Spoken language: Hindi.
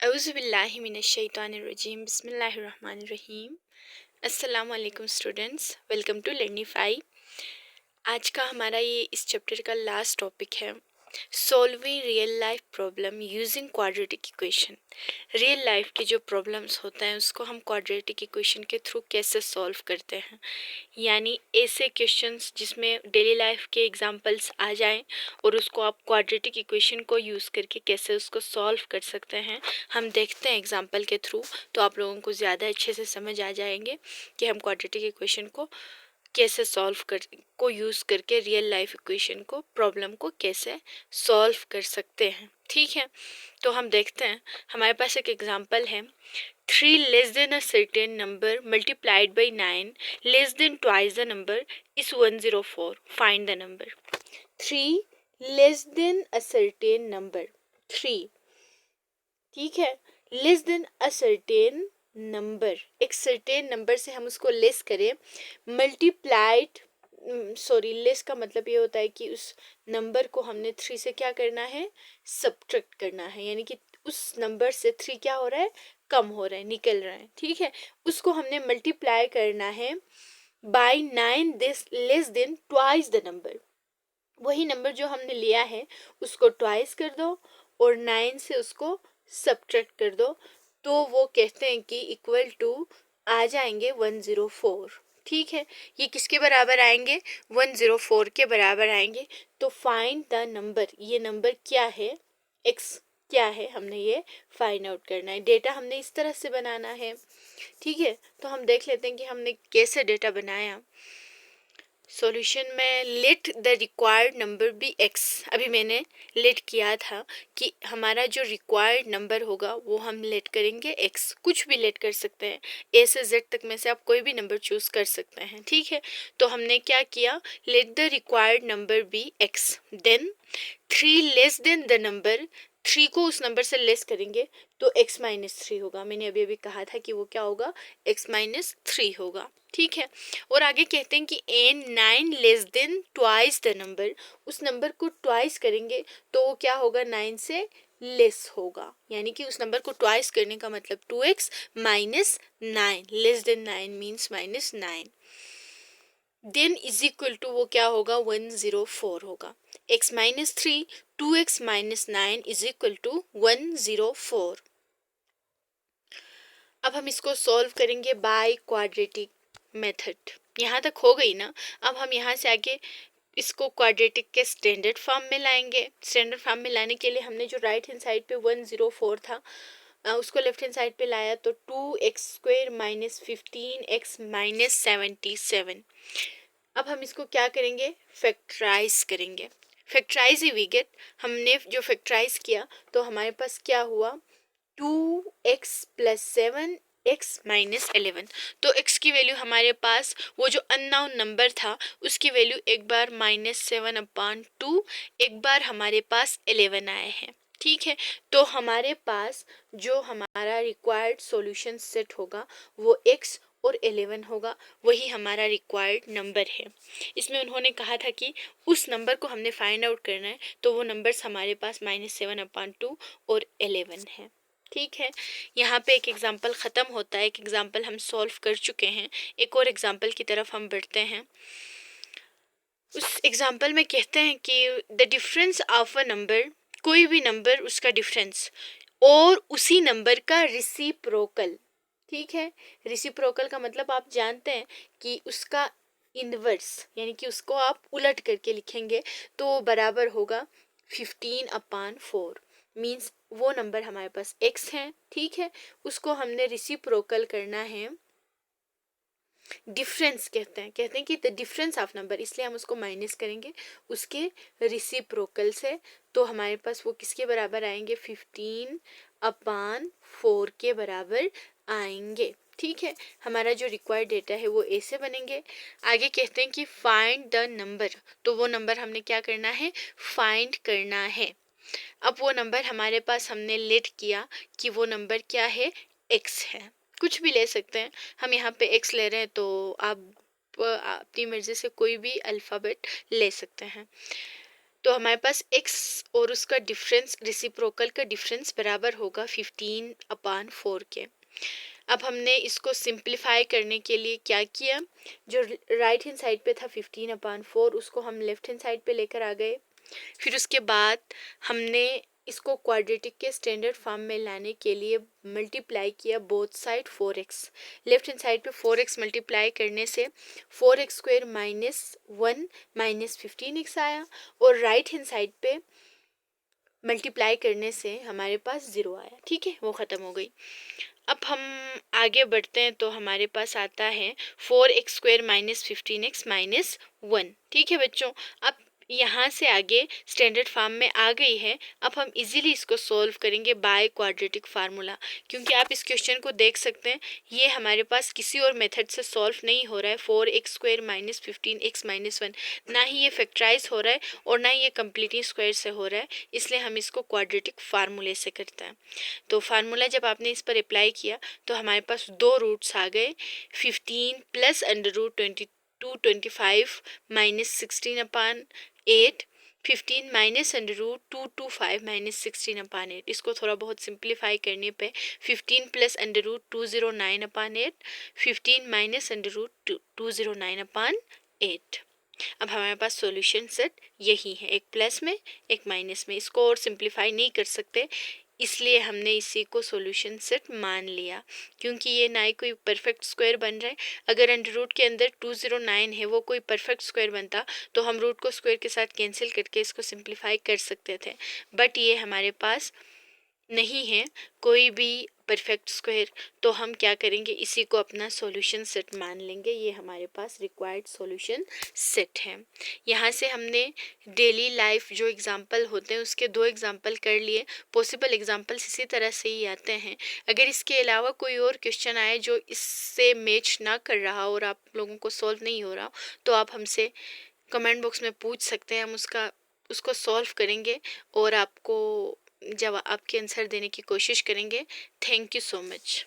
औज़ुबिल्लाहिमिनश्शैतानिर्रजीम बिस्मिल्लाहिर्रहमानिर्रहीम। अस्सलाम वालेकुम स्टूडेंट्स, वेलकम टू लर्निफाई। आज का हमारा ये इस चैप्टर का लास्ट टॉपिक है solving real life problem using quadratic equation. Real life के जो प्रॉब्लम्स होते हैं उसको हम क्वाड्रेटिक इक्वेशन के थ्रू कैसे सॉल्व करते हैं, यानी ऐसे क्वेश्चंस जिसमें डेली लाइफ के एग्जांपल्स आ जाएं और उसको आप क्वाड्रेटिक इक्वेशन को यूज़ करके कैसे उसको सॉल्व कर सकते हैं, हम देखते हैं एग्जांपल के थ्रू। तो आप लोगों को ज़्यादा अच्छे से समझ आ जाएंगे कि हम क्वाड्रेटिक इक्वेशन को कैसे यूज़ करके रियल लाइफ इक्वेशन को प्रॉब्लम को कैसे सॉल्व कर सकते हैं। ठीक है, तो हम देखते हैं। हमारे पास एक एग्जांपल है 3 less than a certain number multiplied by 9 less than twice the number is 104. Find the number. 3 less than a certain number. 3, ठीक है, less than a certain number, एक सर्टेन नंबर से हम उसको लेस करें, मल्टीप्लाइड लेस का मतलब ये होता है कि उस नंबर को हमने 3 से क्या करना है, सब्ट्रैक्ट करना है, यानी कि उस नंबर से 3 क्या हो रहा है, कम हो रहा है, निकल रहा है। ठीक है, उसको हमने मल्टीप्लाई करना है by 9 this less than twice the number. वही नंबर जो हमने लिया है उसको ट्वाइस कर दो और 9 से उसको सब्ट्रैक्ट कर दो, तो वो कहते हैं कि इक्वल टू आ जाएंगे 104। ठीक है, ये किसके बराबर आएंगे, 104 के बराबर आएंगे। तो फाइंड द नंबर, ये नंबर क्या है, एक्स क्या है, हमने ये फाइंड आउट करना है। डेटा हमने इस तरह से बनाना है। ठीक है, तो हम देख लेते हैं कि हमने कैसे डेटा बनाया। सॉल्यूशन में let the required number be x, अभी मैंने लेट किया था कि हमारा जो रिक्वायर्ड नंबर होगा वो हम लेट करेंगे एक्स, कुछ भी लेट कर सकते हैं, ए से जेड तक में से आप कोई भी नंबर चूज कर सकते हैं। ठीक है, तो हमने क्या किया, let the required number be x, then 3 less than the number, 3 को उस नंबर से लेस करेंगे तो x माइनस 3 होगा। मैंने अभी अभी कहा था कि वो क्या होगा, x माइनस 3 होगा। ठीक है, और आगे कहते हैं कि an 9 less than twice the number, उस नंबर को ट्वाइस करेंगे तो वो क्या होगा, 9 से लेस होगा, यानी कि उस नंबर को ट्वाइस करने का मतलब 2x minus 9, less than 9 means minus 9, then is equal to वो क्या होगा, 104 होगा। x minus 3 2x minus 9 is equal to 104। अब हम इसको सॉल्व करेंगे बाय क्वाड्रेटिक मेथड। यहाँ तक हो गई ना। अब हम यहाँ से आगे इसको क्वाड्रेटिक के स्टैंडर्ड फॉर्म में लाएंगे। स्टैंडर्ड फॉर्म में लाने के लिए हमने जो राइट हैंड साइड पे 104 था उसको लेफ्ट हैंड साइड पे लाया, तो 2x² माइनस 15x माइनस 77। अब हम इसको क्या करेंगे, फैक्टराइज करेंगे। फैक्टराइज ही वी गेट, हमने जो फैक्टराइज किया तो हमारे पास क्या हुआ, 2x प्लस 7 x माइनस 11। तो x की वैल्यू हमारे पास, वो जो अननोन नंबर था उसकी वैल्यू एक बार -7/2, एक बार हमारे पास 11 आए हैं। ठीक है, तो हमारे पास जो हमारा रिक्वायर्ड सॉल्यूशन सेट होगा वो x और 11 होगा, वही हमारा रिक्वायर्ड नंबर है। इसमें उन्होंने कहा था कि उस नंबर को हमने फाइंड आउट करना है, तो वो नंबर्स हमारे पास -7/2 और 11 है। ठीक है, यहाँ पे एक एग्जाम्पल ख़त्म होता है, एक एग्जाम्पल हम सॉल्व कर चुके हैं, एक और एग्जाम्पल की तरफ हम बढ़ते हैं। उस एग्जाम्पल में कहते हैं कि the difference of a number, कोई भी नंबर उसका डिफरेंस और उसी नंबर का रिसिप्रोकल। ठीक है, रिसिप्रोकल का मतलब आप जानते हैं कि उसका इनवर्स, यानी कि उसको आप उलट करके लिखेंगे तो बराबर होगा 15/4, मीन्स वो नंबर हमारे पास x है। ठीक है, उसको हमने रिसिप्रोकल करना है, डिफरेंस कहते हैं कि द डिफरेंस ऑफ नंबर, इसलिए हम उसको माइनस करेंगे उसके रिसिप्रोकल से, तो हमारे पास वो किसके बराबर आएंगे, 15/4 के बराबर आएंगे। ठीक है, हमारा जो रिक्वायर्ड डेटा है वो ऐसे बनेंगे। आगे कहते हैं कि फाइंड द नंबर, तो वो नंबर हमने क्या करना है, फाइंड करना है। अब वो नंबर हमारे पास हमने लेट किया कि वो नंबर क्या है, x है, कुछ भी ले सकते हैं। हम यहाँ पे x ले रहे हैं तो आप अपनी मर्जी से कोई भी अल्फ़ाबेट ले सकते हैं। तो हमारे पास x और उसका डिफरेंस, रेसिप्रोकल का डिफरेंस बराबर होगा 15/4 के। अब हमने इसको सिंप्लीफाई करने के लिए क्या किया, जो राइट हैंड साइड पे था 15/4 उसको हम लेफ्ट हैंड साइड पे लेकर आ गए। फिर उसके बाद हमने इसको क्वाड्रेटिक के स्टैंडर्ड फॉर्म में लाने के लिए मल्टीप्लाई किया both side 4x। Left hand side पे 4x मल्टीप्लाई करने से 4x² -1 -15x आया, और राइट हैंड साइड पे मल्टीप्लाई करने से हमारे पास 0 आया। ठीक है, वो ख़त्म हो गई। अब हम आगे बढ़ते हैं तो हमारे पास आता है 4x² -15x -1। ठीक है बच्चों, अब यहाँ से आगे स्टैंडर्ड फॉर्म में आ गई है। अब हम इजीली इसको सॉल्व करेंगे बाय क्वाड्रेटिक फार्मूला, क्योंकि आप इस क्वेश्चन को देख सकते हैं ये हमारे पास किसी और मेथड से सॉल्व नहीं हो रहा है। 4x² -15x -1 ना ही ये फैक्टराइज हो रहा है और ना ही ये कंप्लीटली स्क्वायर से हो रहा है, इसलिए हम इसको क्वाड्रेटिक फार्मूले से करते हैं। तो फार्मूला जब आपने इस पर अप्लाई किया तो हमारे पास दो रूट्स आ गए, 15 प्लस √22 25 -16/8, 15 -√225 -16/8। इसको थोड़ा बहुत सिंप्लीफाई करने पे 15 प्लस √209/8, 15 -√209/8। अब हमारे पास सॉल्यूशन सेट यही है, एक प्लस में एक माइनस में। इसको और सिंप्लीफाई नहीं कर सकते, इसलिए हमने इसी को सॉल्यूशन सेट मान लिया, क्योंकि ये ना ही कोई परफेक्ट स्क्वायर बन रहा है। अगर अंडर रूट के अंदर 209 है वो कोई परफेक्ट स्क्वायर बनता तो हम रूट को स्क्वायर के साथ कैंसिल करके इसको सिंप्लीफाई कर सकते थे, बट ये हमारे पास नहीं है कोई भी परफेक्ट स्क्वायर। तो हम क्या करेंगे, इसी को अपना सॉल्यूशन सेट मान लेंगे। ये हमारे पास रिक्वायर्ड सॉल्यूशन सेट है। यहाँ से हमने डेली लाइफ जो एग्जांपल होते हैं उसके 2 एग्जांपल कर लिए। पॉसिबल एग्जांपल्स इसी तरह से ही आते हैं। अगर इसके अलावा कोई और क्वेश्चन आए जो इससे मैच ना कर रहा और आप लोगों को सॉल्व नहीं हो रहा, तो आप हमसे कमेंट बॉक्स में पूछ सकते हैं। हम उसको सॉल्व करेंगे और आपको जब आपके आंसर देने की कोशिश करेंगे। Thank you so much.